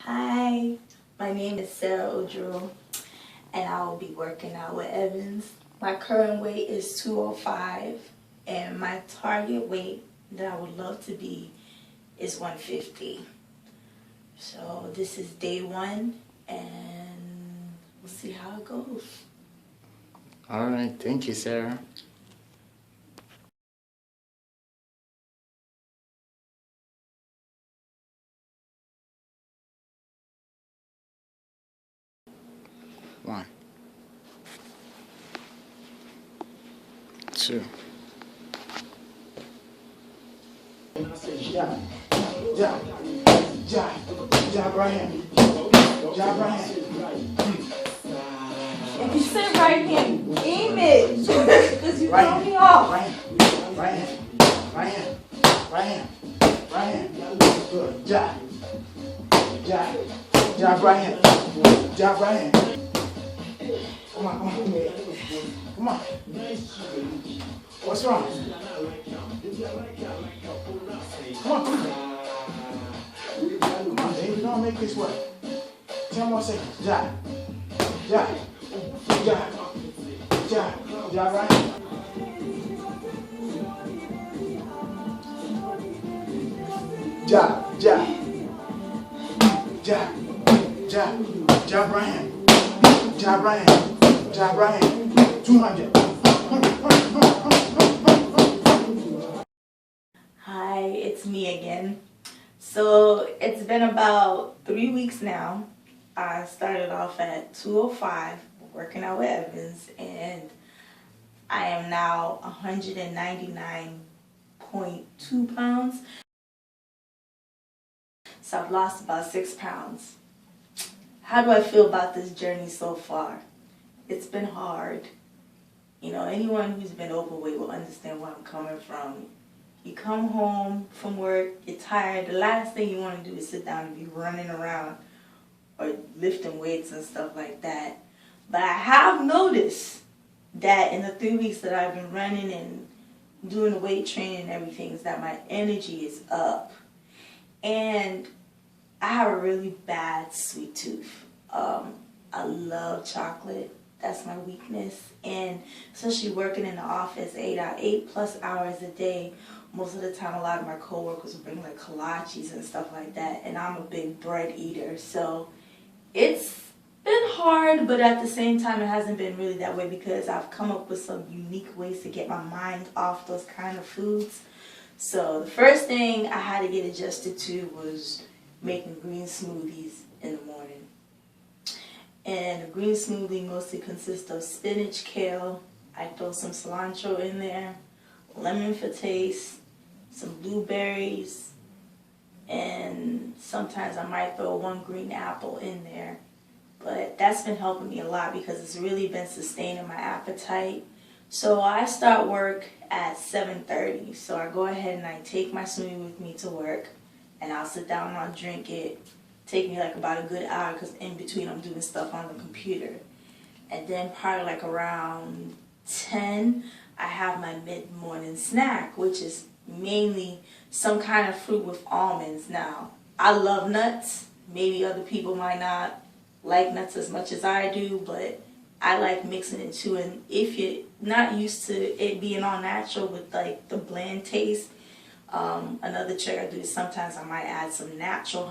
Hi, my name is Sarah Odro, and I will be working out with Evans. My current weight is 205, and my target weight that I would love to be is 150. So this is day one, and we'll see how it goes. All right, thank you, Sarah. One, two. Jab, jab, jab, jab right hand, jab right hand. If you sit right here, aim it, because you Right throw hand, me off. right hand, right hand, right hand, right hand, right hand. Good. Jab, jab, jab right hand, jab right hand. Come on, come on, come on. What's wrong? Come on, come on. Come on, baby, don't make this work. 10 more seconds. Jab, jab, jab, jab, jab right hand. Jab, jab, jab, jab, jab right hand, jab right hand, jab right hand. 200. Hi, it's me again. So it's been about 3 weeks now. I started off at 205, working out with Evans, and I am now 199.2 pounds. So I've lost about 6 pounds. How do I feel about this journey so far? It's been hard. You know, anyone who's been overweight will understand where I'm coming from. You come home from work, you're tired, the last thing you want to do is sit down and be running around or lifting weights and stuff like that. But I have noticed that in the 3 weeks that I've been running and doing the weight training and everything is that my energy is up. And I have a really bad sweet tooth. I love chocolate. That's my weakness. And especially working in the office 8+ hours a day, most of the time a lot of my coworkers will bring like kolaches and stuff like that. And I'm a big bread eater. So it's been hard, but at the same time it hasn't been really that way because I've come up with some unique ways to get my mind off those kind of foods. So the first thing I had to get adjusted to was making green smoothies in the morning. And a green smoothie mostly consists of spinach, kale, I throw some cilantro in there, lemon for taste, some blueberries, and sometimes I might throw one green apple in there. But that's been helping me a lot because it's really been sustaining my appetite. So I start work at 7:30. So I go ahead and I take my smoothie with me to work, and I'll sit down and I'll drink it. Take me like about a good hour because in between I'm doing stuff on the computer. And then probably like around 10, I have my mid-morning snack, which is mainly some kind of fruit with almonds. Now, I love nuts. Maybe other people might not like nuts as much as I do, but I like mixing it too. And if you're not used to it being all natural with like the bland taste, another trick I do is sometimes I might add some natural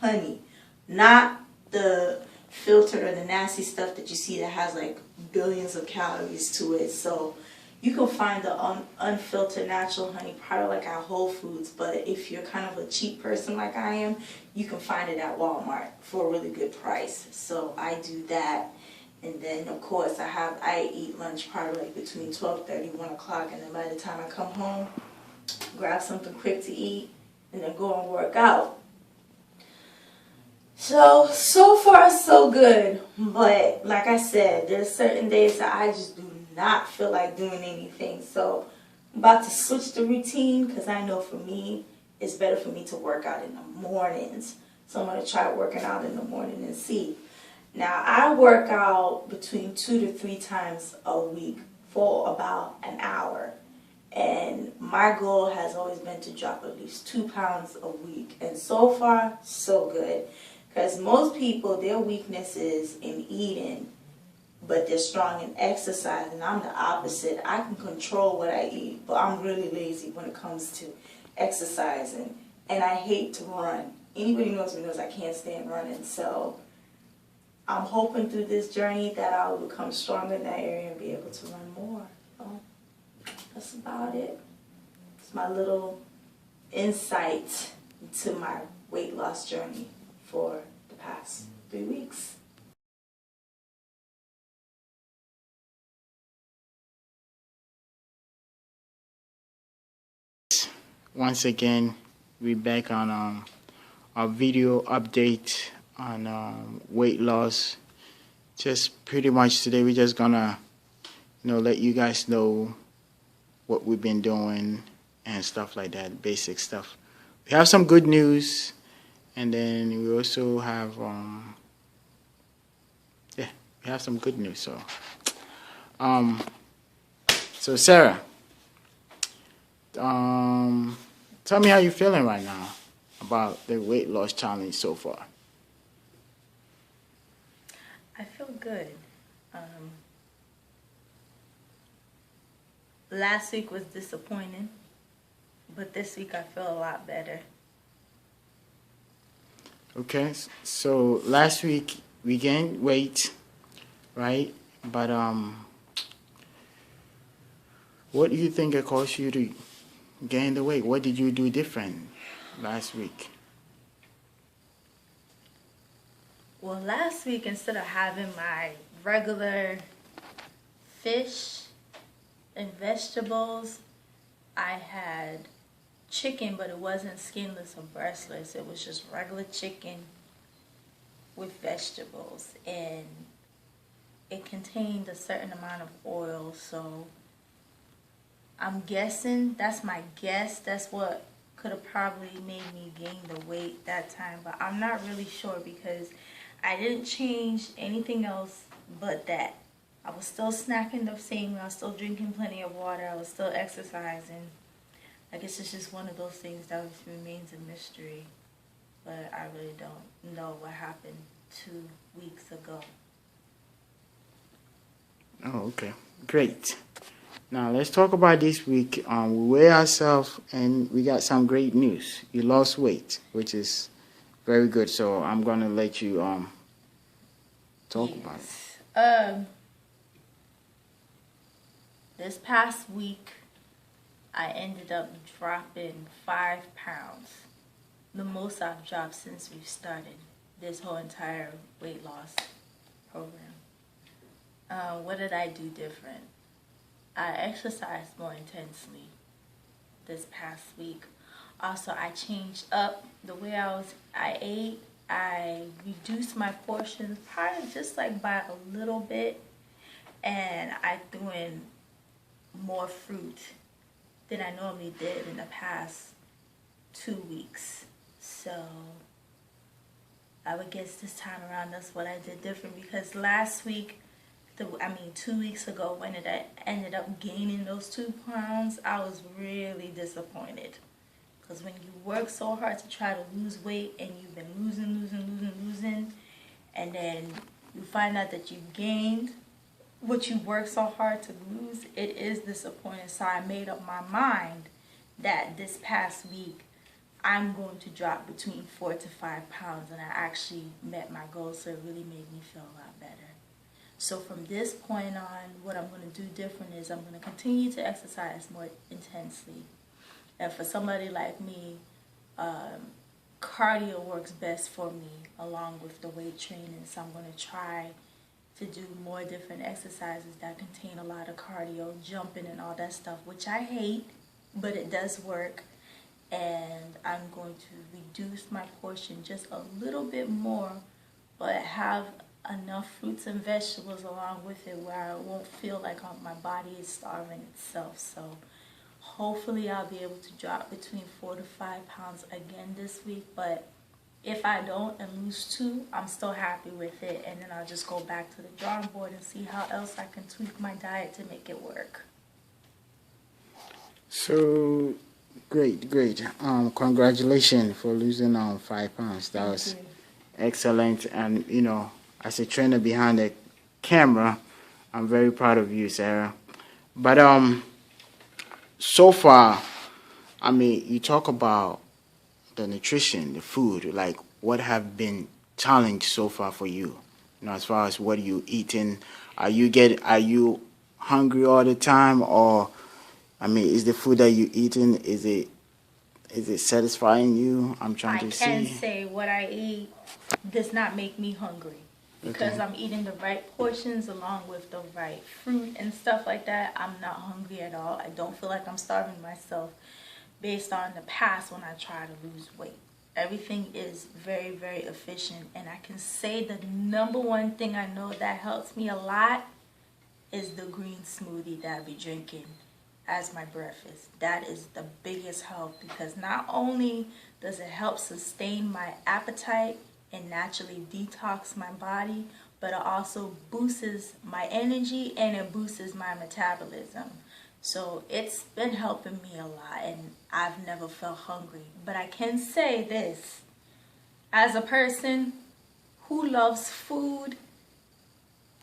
honey, not the filtered or the nasty stuff that you see that has like billions of calories to it. So you can find the unfiltered natural honey probably like at Whole Foods, but if you're kind of a cheap person like I am, you can find it at Walmart for a really good price. So I do that. And then of course I eat lunch probably like between 12:30, 1 o'clock, and then by the time I come home, grab something quick to eat, and then go and work out. So far so good, but like I said, there's certain days that I just do not feel like doing anything. So I'm about to switch the routine because I know for me, it's better for me to work out in the mornings. So I'm going to try working out in the morning and see. Now I work out between 2 to 3 times a week for about an hour. And my goal has always been to drop at least 2 pounds a week. And so far, so good. Because most people, their weakness is in eating, but they're strong in exercise. And I'm the opposite. I can control what I eat, but I'm really lazy when it comes to exercising. And I hate to run. Anybody who knows me knows I can't stand running. So I'm hoping through this journey that I'll become stronger in that area and be able to run more. So that's about it. It's my little insight to my weight loss journey for the past 3 weeks. Once again, we're back on our video update on weight loss. Just pretty much today, we're just gonna, let you guys know what we've been doing and stuff like that, basic stuff. We have some good news, and then we also have, we have some good news. So Sarah, tell me how you're feeling right now about the weight loss challenge so far. I feel good. Last week was disappointing, but this week I feel a lot better. Okay, so last week we gained weight, right? But what do you think it caused you to gain the weight? What did you do different last week? Well, last week, instead of having my regular fish and vegetables, I had chicken, but it wasn't skinless or breastless. It was just regular chicken with vegetables, and it contained a certain amount of oil. So I'm guessing, that's my guess, that's what could have probably made me gain the weight that time, but I'm not really sure because I didn't change anything else but that. I was still snacking the same way. I was still drinking plenty of water. I was still exercising. I guess it's just one of those things that remains a mystery. But I really don't know what happened 2 weeks ago. Oh, okay. Great. Now, let's talk about this week. We weigh ourselves, and we got some great news. You lost weight, which is very good. So I'm going to let you talk about it. This past week, I ended up dropping 5 pounds. The most I've dropped since we've started this whole entire weight loss program. What did I do different? I exercised more intensely this past week. Also, I changed up the way I ate. I reduced my portions, probably just like by a little bit, and I threw in more fruit than I normally did in the past 2 weeks. So I would guess this time around that's what I did different, because last week, 2 weeks ago, when I ended up gaining those 2 pounds, I was really disappointed. Because when you work so hard to try to lose weight and you've been losing, and then you find out that you gained what you worked so hard to lose, it is disappointing. So I made up my mind that this past week I'm going to drop between 4 to 5 pounds, and I actually met my goal, so it really made me feel a lot better. So from this point on, what I'm going to do different is I'm going to continue to exercise more intensely. And for somebody like me, cardio works best for me along with the weight training. So I'm going to try to do more different exercises that contain a lot of cardio, jumping and all that stuff, which I hate, but it does work. And I'm going to reduce my portion just a little bit more, but have enough fruits and vegetables along with it where I won't feel like my body is starving itself. So hopefully I'll be able to drop between 4 to 5 pounds again this week. But if I don't and lose 2, I'm still happy with it. And then I'll just go back to the drawing board and see how else I can tweak my diet to make it work. So great, great. Congratulations for losing 5 pounds. That was Thank you. excellent. And as a trainer behind the camera, I'm very proud of you, Sarah. But so far, I mean, you talk about the nutrition, the food, like what have been challenged so far for you? As far as what you eating, are you hungry all the time, or I mean, is the food that you eating is it satisfying you? I'm trying I to can see. say what I eat does not make me hungry because Okay. I'm eating the right portions along with the right fruit and stuff like that. I'm not hungry at all. I don't feel like I'm starving myself based on the past when I try to lose weight. Everything is very, very efficient, and I can say the number one thing I know that helps me a lot is the green smoothie that I be drinking as my breakfast. That is the biggest help because not only does it help sustain my appetite and naturally detox my body, but it also boosts my energy and it boosts my metabolism. So it's been helping me a lot, and I've never felt hungry. But I can say this, as a person who loves food,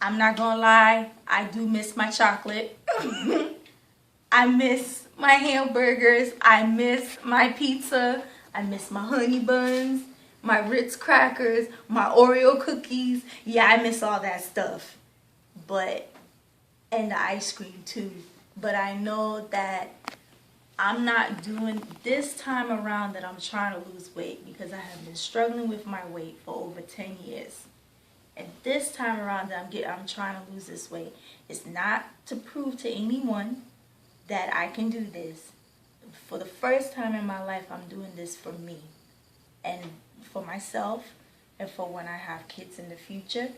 I'm not gonna lie, I do miss my chocolate. I miss my hamburgers. I miss my pizza. I miss my honey buns, my Ritz crackers, my Oreo cookies. Yeah, I miss all that stuff. But, and the ice cream too. But I know that I'm not doing this time around that I'm trying to lose weight because I have been struggling with my weight for over 10 years. And this time around that I'm trying to lose this weight, it's not to prove to anyone that I can do this. For the first time in my life, I'm doing this for me and for myself and for when I have kids in the future.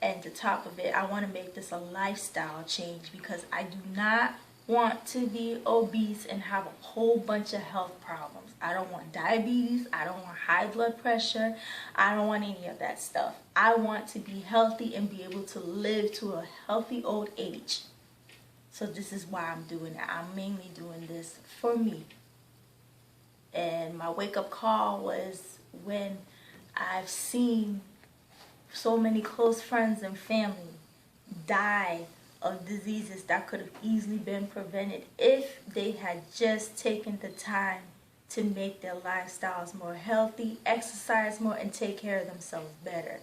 And to top of it, I want to make this a lifestyle change because I do not want to be obese and have a whole bunch of health problems. I don't want diabetes. I don't want high blood pressure. I don't want any of that stuff. I want to be healthy and be able to live to a healthy old age. So this is why I'm doing it. I'm mainly doing this for me. And my wake-up call was when I've seen so many close friends and family die of diseases that could have easily been prevented if they had just taken the time to make their lifestyles more healthy, exercise more, and take care of themselves better.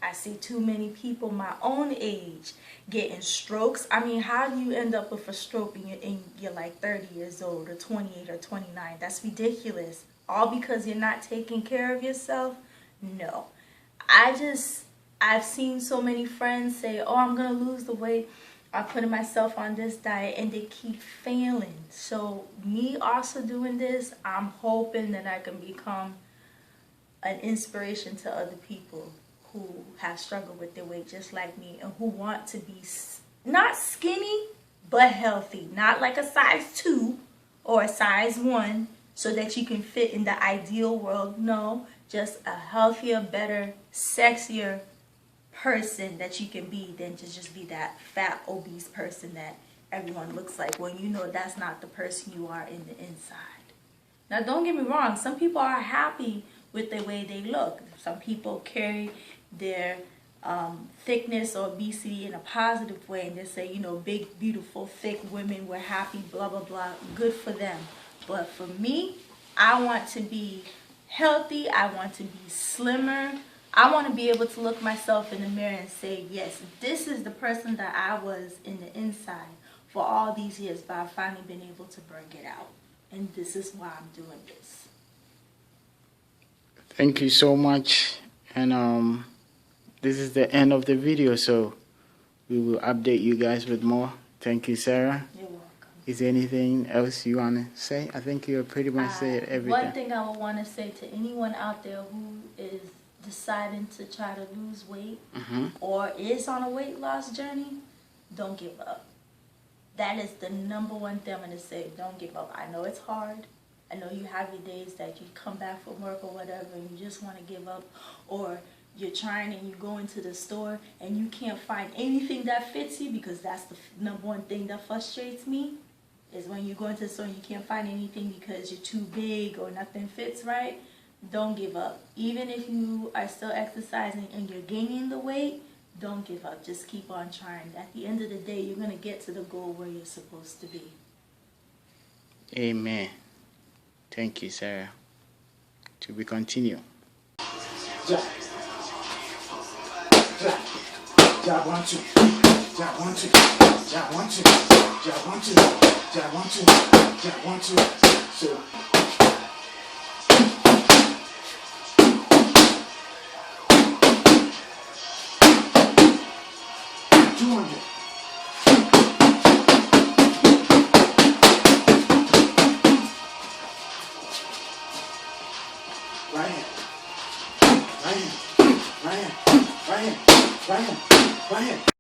I see too many people my own age getting strokes. I mean, how do you end up with a stroke and you're like 30 years old or 28 or 29? That's ridiculous. All because you're not taking care of yourself? No. I've seen so many friends say, oh, I'm going to lose the weight. I'm putting myself on this diet, and they keep failing. So me also doing this, I'm hoping that I can become an inspiration to other people who have struggled with their weight just like me and who want to be not skinny but healthy, not like a size 2 or a size 1 so that you can fit in the ideal world. No, just a healthier, better, sexier person that you can be than to just be that fat, obese person that everyone looks like when you know that's not the person you are in the inside. Now, don't get me wrong. Some people are happy with the way they look. Some people carry their thickness or obesity in a positive way, and they say, you know, big, beautiful, thick women were happy, blah, blah, blah. Good for them. But for me, I want to be healthy. I want to be slimmer. I want to be able to look myself in the mirror and say, yes, this is the person that I was in the inside for all these years, but I've finally been able to bring it out. And this is why I'm doing this. Thank you so much. And this is the end of the video, so we will update you guys with more. Thank you, Sarah. You're welcome. Is there anything else you want to say? I think you pretty much said everything. One thing I would want to say to anyone out there who is deciding to try to lose weight or is on a weight loss journey, don't give up. That is the number one thing I'm going to say. Don't give up. I know it's hard. I know you have your days that you come back from work or whatever and you just want to give up, or you're trying and you go into the store and you can't find anything that fits you, because that's the number one thing that frustrates me, is when you go into the store and you can't find anything because you're too big or nothing fits right, don't give up. Even if you are still exercising and you're gaining the weight, don't give up. Just keep on trying. At the end of the day, you're going to get to the goal where you're supposed to be. Amen. Thank you, Sarah. To be continued. Jab. Jab. Jab 1, 2. Jab 1, 2. Jab 1, 2. Jab 1, 2. Jab 1, 2. Jab 1, 2. So. 200. Right hand. Right hand. Right hand. Right hand. Right hand. Right hand.